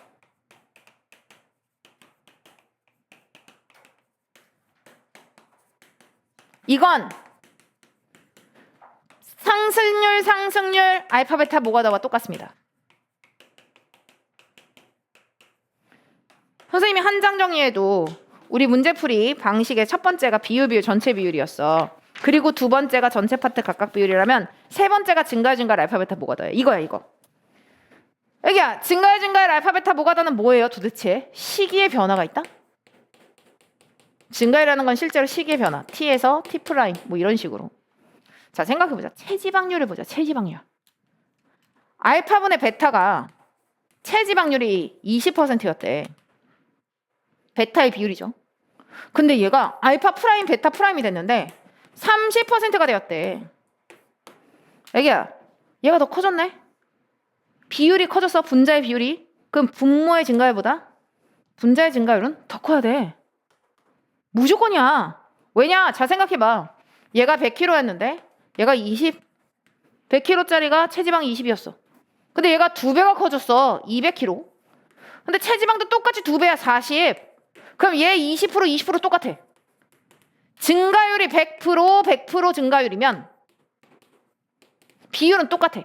이건 상승률 알파 베타 뭐가 더와 똑같습니다. 선생님이 한 장 정리해도 우리 문제풀이 방식의 첫 번째가 비율 전체 비율이었어. 그리고 두 번째가 전체 파트 각각 비율이라면 세 번째가 증가율 알파 베타 뭐가 더야. 이거야 이거. 애기야, 증가율 알파 베타 뭐가 더는 뭐예요 도대체? 시기의 변화가 있다? 증가율이라는 건 실제로 시기의 변화. T에서 T 프라임 뭐 이런 식으로. 자, 생각해보자. 체지방률을 보자. 체지방률. 알파분의 베타가 체지방률이 20%였대. 베타의 비율이죠. 근데 얘가 알파 프라임 베타 프라임이 됐는데 30%가 되었대. 애기야, 얘가 더 커졌네. 비율이 커졌어. 분자의 비율이. 그럼 분모의 증가율보다 분자의 증가율은 더 커야 돼. 무조건이야. 왜냐? 잘 생각해봐. 얘가 100kg였는데 얘가 100kg짜리가 체지방이 20이었어. 근데 얘가 2배가 커졌어. 200kg. 근데 체지방도 똑같이 2배야. 40. 그럼 얘 20% 똑같아. 증가율이 100% 증가율이면 비율은 똑같아.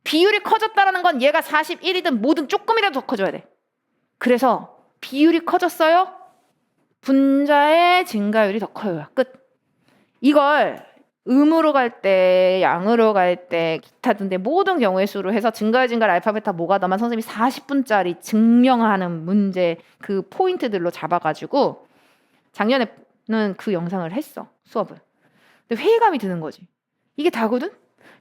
비율이 커졌다라는 건 얘가 41이든 뭐든 조금이라도 더 커져야 돼. 그래서 비율이 커졌어요. 분자의 증가율이 더 커요. 끝. 이걸 음으로 갈 때, 양으로 갈 때, 기타 등등 모든 경우의 수로 해서 증가율 알파 베타 뭐가 더만 선생님이 40분짜리 증명하는 문제 그 포인트들로 잡아가지고 작년에는 그 영상을 했어. 수업을. 근데 회의감이 드는 거지. 이게 다거든?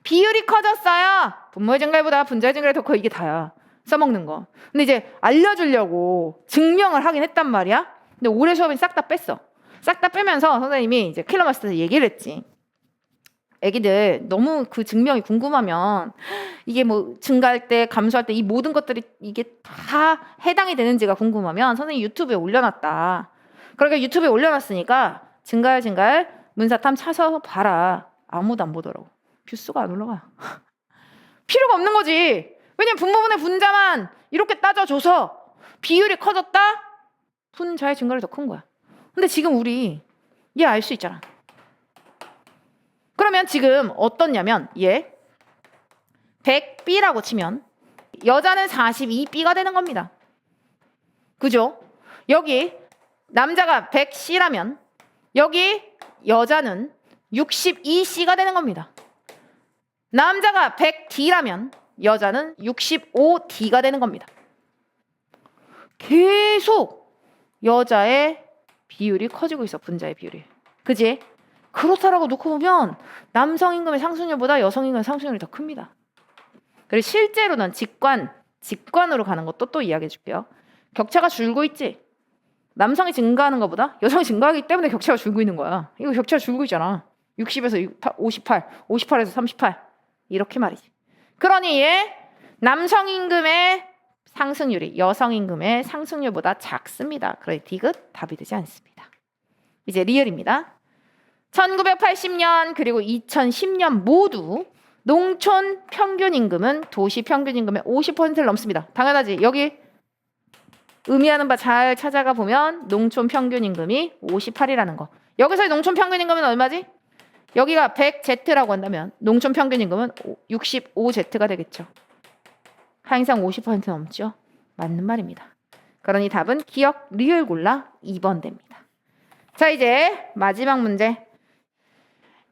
비율이 커졌어요. 분모의 증가율보다 분자의 증가율이 더 커. 이게 다야. 써먹는 거. 근데 이제 알려주려고 증명을 하긴 했단 말이야. 근데 올해 수업은 싹 다 뺐어. 싹 다 빼면서 선생님이 이제 킬러 마스터에서 얘기를 했지. 애기들 너무 그 증명이 궁금하면 이게 뭐 증가할 때 감소할 때 이 모든 것들이 이게 다 해당이 되는지가 궁금하면 선생님이 유튜브에 올려놨다. 그러니까 유튜브에 올려놨으니까 증가율 문사탐 차서 봐라. 아무도 안 보더라고. 뷰수가 안 올라가. 필요가 없는 거지. 왜냐면 분모분의 분자만 이렇게 따져줘서 비율이 커졌다? 분자의 증가율이 더 큰 거야. 근데 지금 우리 얘 알 수 있잖아. 그러면 지금 어떻냐면 얘 100B라고 치면 여자는 42B가 되는 겁니다. 그죠? 여기 남자가 100C라면 여기 여자는 62C가 되는 겁니다. 남자가 100D라면 여자는 65D가 되는 겁니다. 계속 여자의 비율이 커지고 있어. 분자의 비율이. 그지? 그렇다라고 놓고 보면 남성 임금의 상승률보다 여성 임금의 상승률이 더 큽니다. 그리고 실제로는 직관으로 가는 것도 또 이야기해 줄게요. 격차가 줄고 있지. 남성이 증가하는 것보다 여성이 증가하기 때문에 격차가 줄고 있는 거야. 이거 격차가 줄고 있잖아. 60에서 58, 58에서 38 이렇게 말이지. 그러니 얘 남성 임금의 상승률이 여성 임금의 상승률보다 작습니다. 그러니 디귿 답이 되지 않습니다. 이제 리얼입니다. 1980년 그리고 2010년 모두 농촌 평균 임금은 도시 평균 임금의 50%를 넘습니다. 당연하지. 여기 의미하는 바 잘 찾아가 보면 농촌 평균 임금이 58이라는 거. 여기서의 농촌 평균 임금은 얼마지? 여기가 100Z라고 한다면 농촌 평균 임금은 65Z가 되겠죠. 항상 50% 넘죠. 맞는 말입니다. 그러니 답은 기억 리을 골라 2번 됩니다. 자, 이제 마지막 문제.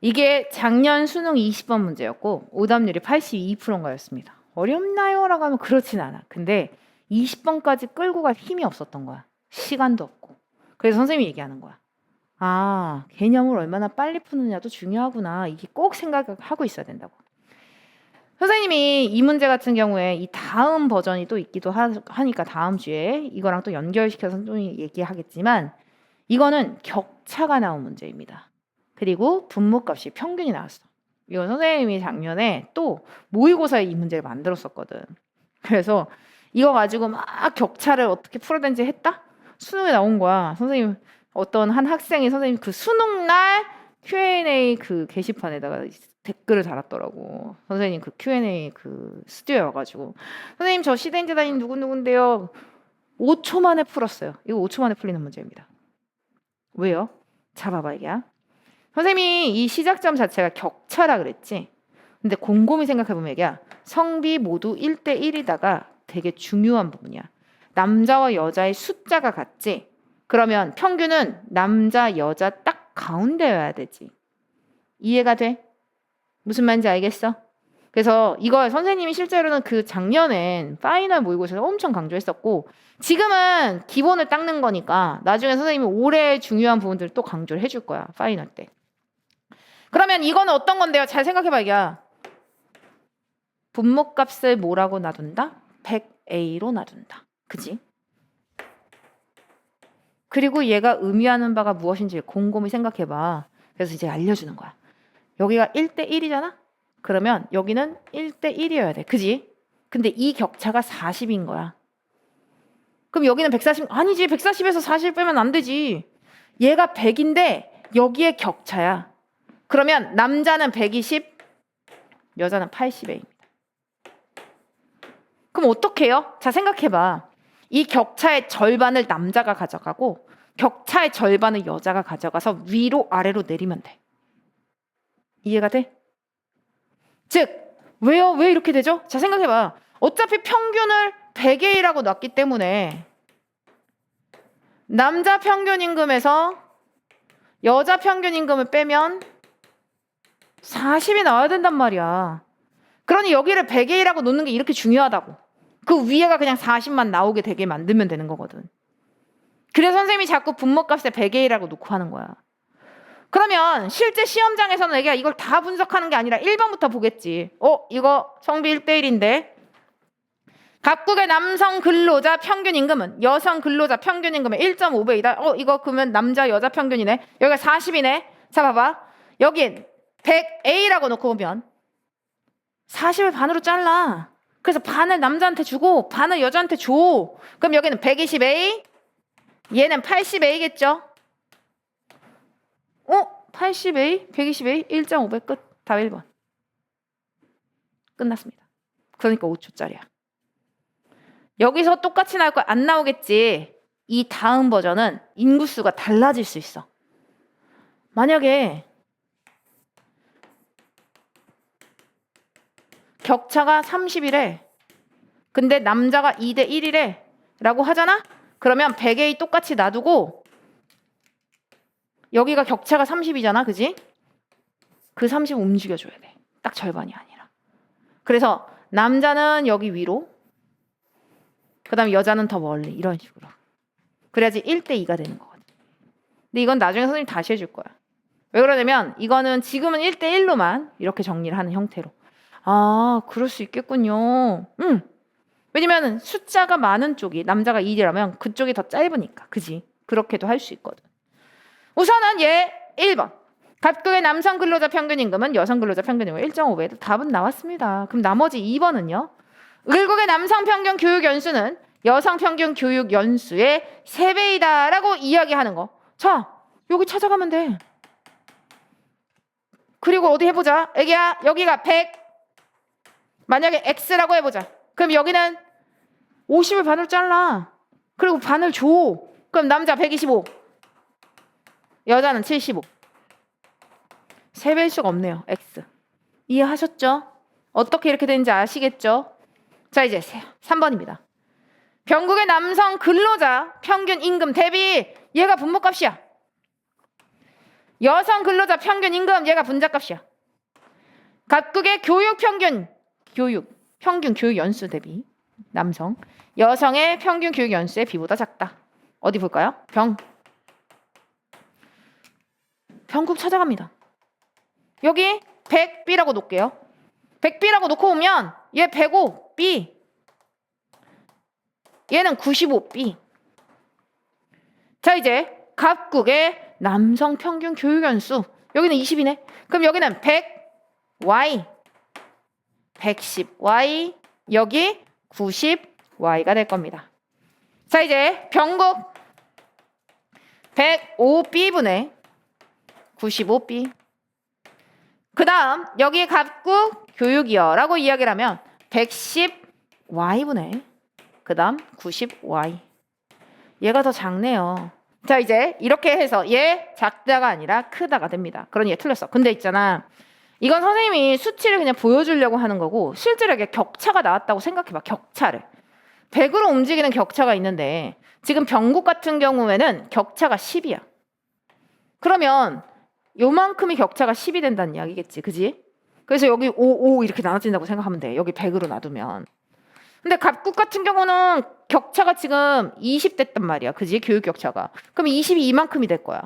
이게 작년 수능 20번 문제였고 오답률이 82%인 거였습니다. 어렵나요? 라고 하면 그렇진 않아. 근데 20번까지 끌고 갈 힘이 없었던 거야. 시간도 없고. 그래서 선생님이 얘기하는 거야. 아, 개념을 얼마나 빨리 푸느냐도 중요하구나. 이게 꼭 생각하고 있어야 된다고. 선생님이 이 문제 같은 경우에 이 다음 버전이 또 있기도 하니까 다음 주에 이거랑 또 연결시켜서 선생님이 얘기하겠지만 이거는 격차가 나온 문제입니다. 그리고 분모값이 평균이 나왔어. 이건 선생님이 작년에 또 모의고사에 이 문제를 만들었었거든. 그래서 이거 가지고 막 격차를 어떻게 풀어야 되는지 했다? 수능에 나온 거야. 선생님 어떤 한 학생이 선생님 그 수능날 Q&A 그 게시판에다가 댓글을 달았더라고. 선생님 그 Q&A 그 스튜디오에 와가지고 선생님 저 시대인재단인 누군데요. 5초 만에 풀었어요. 이거 5초 만에 풀리는 문제입니다. 왜요? 자 봐봐 이게야. 선생님이 이 시작점 자체가 격차라 그랬지. 근데 곰곰이 생각해보면 이게야. 성비 모두 1대1이다가 되게 중요한 부분이야. 남자와 여자의 숫자가 같지. 그러면 평균은 남자, 여자 딱 가운데여야 되지. 이해가 돼? 무슨 말인지 알겠어? 그래서 이걸 선생님이 실제로는 그 작년엔 파이널 모의고사에서 엄청 강조했었고 지금은 기본을 닦는 거니까 나중에 선생님이 올해 중요한 부분들을 또 강조를 해줄 거야. 파이널 때. 그러면 이거는 어떤 건데요? 잘 생각해봐 이게. 분모값을 뭐라고 놔둔다? 100A로 놔둔다. 그지? 그리고 얘가 의미하는 바가 무엇인지 곰곰이 생각해봐. 그래서 이제 알려주는 거야. 여기가 1대1이잖아? 그러면 여기는 1대1이어야 돼. 그지? 근데 이 격차가 40인 거야. 그럼 여기는 140, 아니지. 140에서 40 빼면 안 되지. 얘가 100인데 여기에 격차야. 그러면 남자는 120, 여자는 80A입니다. 그럼 어떻게 해요? 자, 생각해봐. 이 격차의 절반을 남자가 가져가고 격차의 절반을 여자가 가져가서 위로 아래로 내리면 돼. 이해가 돼? 즉, 왜요? 왜 이렇게 되죠? 자, 생각해봐. 어차피 평균을 100A라고 놨기 때문에 남자 평균 임금에서 여자 평균 임금을 빼면 40이 나와야 된단 말이야. 그러니 여기를 100A라고 놓는 게 이렇게 중요하다고. 그 위에가 그냥 40만 나오게 되게 만들면 되는 거거든. 그래서 선생님이 자꾸 분모값에 100A라고 놓고 하는 거야. 그러면 실제 시험장에서는 이걸 다 분석하는 게 아니라 1번부터 보겠지. 이거 성비 1대1인데 각국의 남성 근로자 평균 임금은 여성 근로자 평균 임금의 1.5배이다. 이거 그러면 남자 여자 평균이네. 여기가 40이네. 자 봐봐. 여긴 100A라고 놓고 보면 40을 반으로 잘라. 그래서 반을 남자한테 주고 반을 여자한테 줘. 그럼 여기는 120A, 얘는 80A겠죠? 80A, 120A, 1.5배 끝. 다 1번. 끝났습니다. 그러니까 5초짜리야. 여기서 똑같이 나올 거 안 나오겠지. 이 다음 버전은 인구수가 달라질 수 있어. 만약에 격차가 30이래. 근데 남자가 2대1이래. 라고 하잖아? 그러면 100A 똑같이 놔두고 여기가 격차가 30이잖아. 그지? 그 30 움직여줘야 돼. 딱 절반이 아니라. 그래서 남자는 여기 위로, 그 다음에 여자는 더 멀리, 이런 식으로. 그래야지 1대2가 되는 거거든. 근데 이건 나중에 선생님 다시 해줄 거야. 왜 그러냐면 이거는 지금은 1대1로만 이렇게 정리를 하는 형태로. 아, 그럴 수 있겠군요. 왜냐면 숫자가 많은 쪽이 남자가 1이라면 그쪽이 더 짧으니까. 그지? 그렇게도 할 수 있거든. 우선은 얘 1번. 각국의 남성 근로자 평균 임금은 여성 근로자 평균 임금 1.5배. 답은 나왔습니다. 그럼 나머지 2번은요. 을국의 남성 평균 교육 연수는 여성 평균 교육 연수의 3배이다 라고 이야기하는 거. 자, 여기 찾아가면 돼. 그리고 어디 해보자. 애기야, 여기가 100. 만약에 X라고 해보자. 그럼 여기는 50을 반으로 잘라. 그리고 반을 줘. 그럼 남자 125. 여자는 75. 3배일 수가 없네요. X. 이해하셨죠? 어떻게 이렇게 되는지 아시겠죠? 자, 이제 3번입니다. 병국의 남성 근로자 평균 임금 대비 얘가 분모값이야. 여성 근로자 평균 임금 얘가 분자값이야. 각국의 교육 연수 대비 남성, 여성의 평균 교육 연수의 비보다 작다. 어디 볼까요? 병국 찾아갑니다. 여기 100B라고 놓을게요. 100B라고 놓고 오면 얘 105B, 얘는 95B. 자, 이제 각국의 남성 평균 교육 연수 여기는 20이네. 그럼 여기는 100Y, 110Y, 여기 90Y가 될 겁니다. 자, 이제 병국 105B분의 95B. 그 다음 여기 각국 교육이요 라고 이야기를 하면 110Y분의 그 다음 90Y. 얘가 더 작네요. 자, 이제 이렇게 해서 얘 작다가 아니라 크다가 됩니다. 그러니 얘 틀렸어. 근데 있잖아, 이건 선생님이 수치를 그냥 보여주려고 하는 거고 실제로 이게 격차가 나왔다고 생각해봐. 격차를 100으로 움직이는 격차가 있는데 지금 병국 같은 경우에는 격차가 10이야. 그러면 요만큼이 격차가 10이 된다는 이야기겠지. 그지? 그래서 여기 5 이렇게 나눠진다고 생각하면 돼. 여기 100으로 놔두면. 근데 각국 같은 경우는 격차가 지금 20 됐단 말이야. 그지? 교육 격차가. 그럼 20이 이만큼이 될 거야.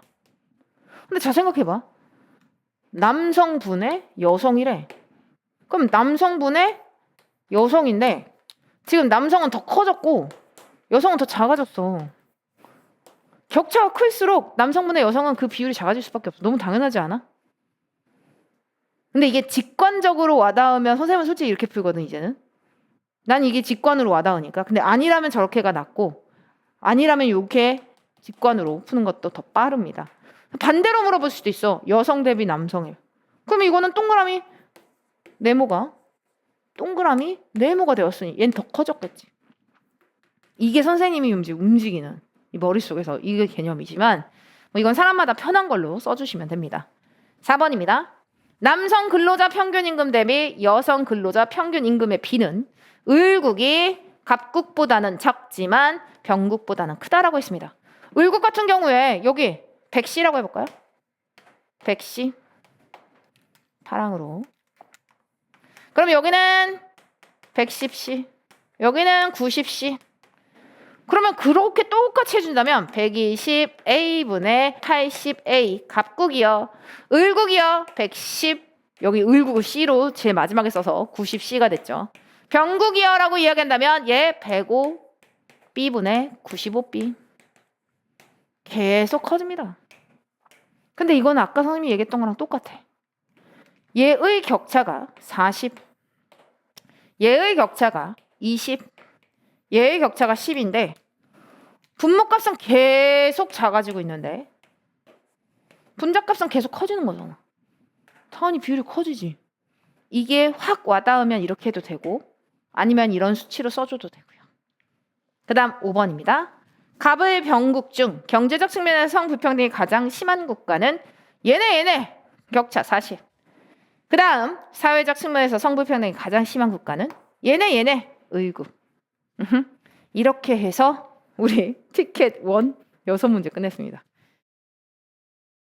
근데 잘 생각해봐. 남성분의 여성이래. 그럼 남성분의 여성인데 지금 남성은 더 커졌고 여성은 더 작아졌어. 격차가 클수록 남성분의 여성은 그 비율이 작아질 수밖에 없어. 너무 당연하지 않아? 근데 이게 직관적으로 와닿으면 선생님은 솔직히 이렇게 풀거든. 이제는 난 이게 직관으로 와닿으니까. 근데 아니라면 저렇게가 낫고 아니라면 이렇게 직관으로 푸는 것도 더 빠릅니다. 반대로 물어볼 수도 있어. 여성 대비 남성일. 그럼 이거는 동그라미 네모가 되었으니 얘는 더 커졌겠지. 이게 선생님이 움직이는 이 머릿속에서 이게 개념이지만 뭐 이건 사람마다 편한 걸로 써주시면 됩니다. 4번입니다. 남성 근로자 평균 임금 대비 여성 근로자 평균 임금의 비는 을국이 갑국보다는 적지만 병국보다는 크다라고 했습니다. 을국 같은 경우에 여기 100C라고 해볼까요? 100C 파랑으로. 그럼 여기는 110C, 여기는 90C. 그러면 그렇게 똑같이 해준다면 120A분의 80A 갑국이요. 을국이요. 110, 여기 을국을 C로 제일 마지막에 써서 90C가 됐죠. 병국이요 라고 이야기한다면 얘 105B분의 95B. 계속 커집니다. 근데 이건 아까 선생님이 얘기했던 거랑 똑같아. 얘의 격차가 40, 얘의 격차가 20, 얘의 격차가 10인데 분모값은 계속 작아지고 있는데 분자값은 계속 커지는 거잖아. 당연히 비율이 커지지. 이게 확 와닿으면 이렇게 해도 되고 아니면 이런 수치로 써줘도 되고요. 그 다음 5번입니다. 갑의 병국 중 경제적 측면에서 성불평등이 가장 심한 국가는 얘네 격차 40. 그 다음 사회적 측면에서 성불평등이 가장 심한 국가는 얘네 을국. 이렇게 해서 우리 티켓 1 6문제 끝냈습니다.